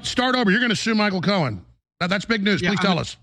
Start over. You're going to sue Michael Cohen. That's big news. Please tell us.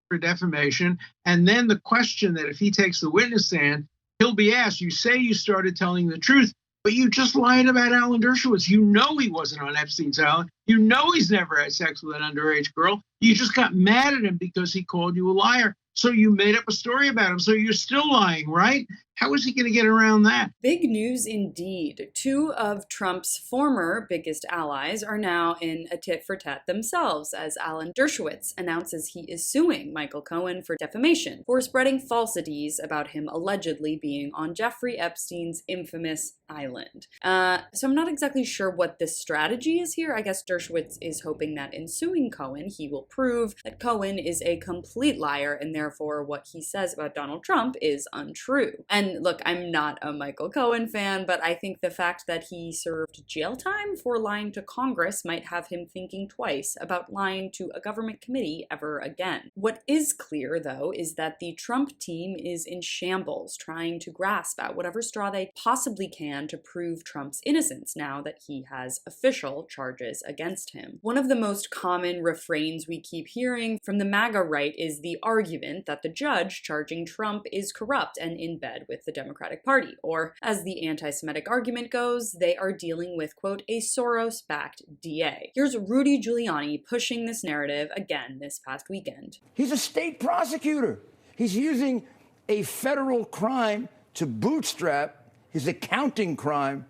For defamation. And then the question that if he takes the witness stand, he'll be asked, you say you started telling the truth, but you just lied about Alan Dershowitz. You know he wasn't on Epstein's island. You know he's never had sex with an underage girl. You just got mad at him because he called you a liar. So you made up a story about him. So you're still lying, right? How is he going to get around that? Big news indeed. Two of Trump's former biggest allies are now in a tit-for-tat themselves, as Alan Dershowitz announces he is suing Michael Cohen for defamation, for spreading falsities about him allegedly being on Jeffrey Epstein's infamous island. So I'm not exactly sure what the strategy is here. I guess Dershowitz is hoping that in suing Cohen, he will prove that Cohen is a complete liar and therefore what he says about Donald Trump is untrue. And look, I'm not a Michael Cohen fan, but I think the fact that he served jail time for lying to Congress might have him thinking twice about lying to a government committee ever again. What is clear, though, is that the Trump team is in shambles, trying to grasp at whatever straw they possibly can to prove Trump's innocence now that he has official charges against him. One of the most common refrains we keep hearing from the MAGA right is the argument that the judge charging Trump is corrupt and in bed with the Democratic Party, or as the anti-Semitic argument goes, they are dealing with, quote, a Soros-backed DA. Here's Rudy Giuliani pushing this narrative again this past weekend. He's a state prosecutor. He's using a federal crime to bootstrap his accounting crime,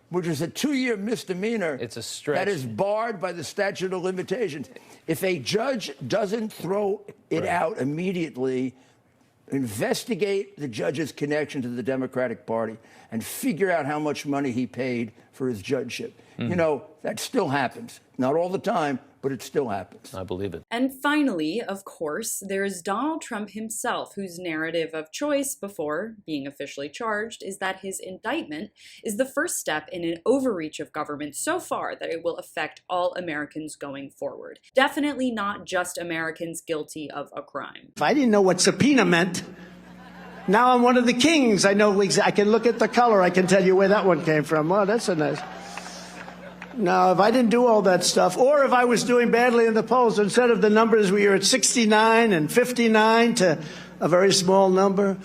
which is a 2-year misdemeanor. It's a stretch. That is barred by the statute of limitations. If a judge doesn't throw it out immediately, investigate the judge's connection to the Democratic Party and figure out how much money he paid for his judgeship. You know, that still happens. Not all the time, but it still happens. I believe it. And finally, of course, there's Donald Trump himself, whose narrative of choice before being officially charged is that his indictment is the first step in an overreach of government so far that it will affect all Americans going forward. Definitely not just Americans guilty of a crime. If I didn't know what subpoena meant, now I'm one of the kings. I know I can look at the color. I can tell you where that one came from. Oh, that's a nice. Now, if I didn't do all that stuff, or if I was doing badly in the polls, instead of the numbers we were at 69 and 59 to a very small number,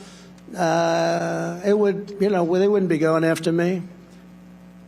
it would, you know, they wouldn't be going after me.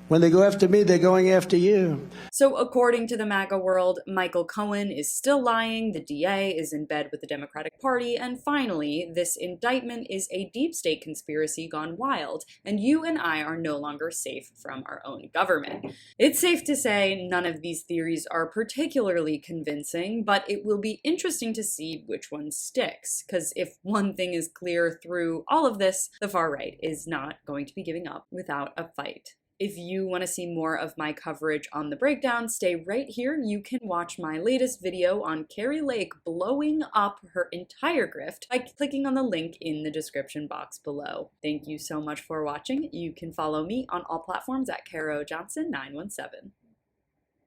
When they go after me, they're going after you. So according to the MAGA world, Michael Cohen is still lying, the DA is in bed with the Democratic Party, and finally, this indictment is a deep state conspiracy gone wild, and you and I are no longer safe from our own government. It's safe to say none of these theories are particularly convincing, but it will be interesting to see which one sticks, because if one thing is clear through all of this, the far right is not going to be giving up without a fight. If you want to see more of my coverage on The Breakdown, stay right here. You can watch my latest video on Kari Lake blowing up her entire grift by clicking on the link in the description box below. Thank you so much for watching. You can follow me on all platforms at Caro Johnson 917.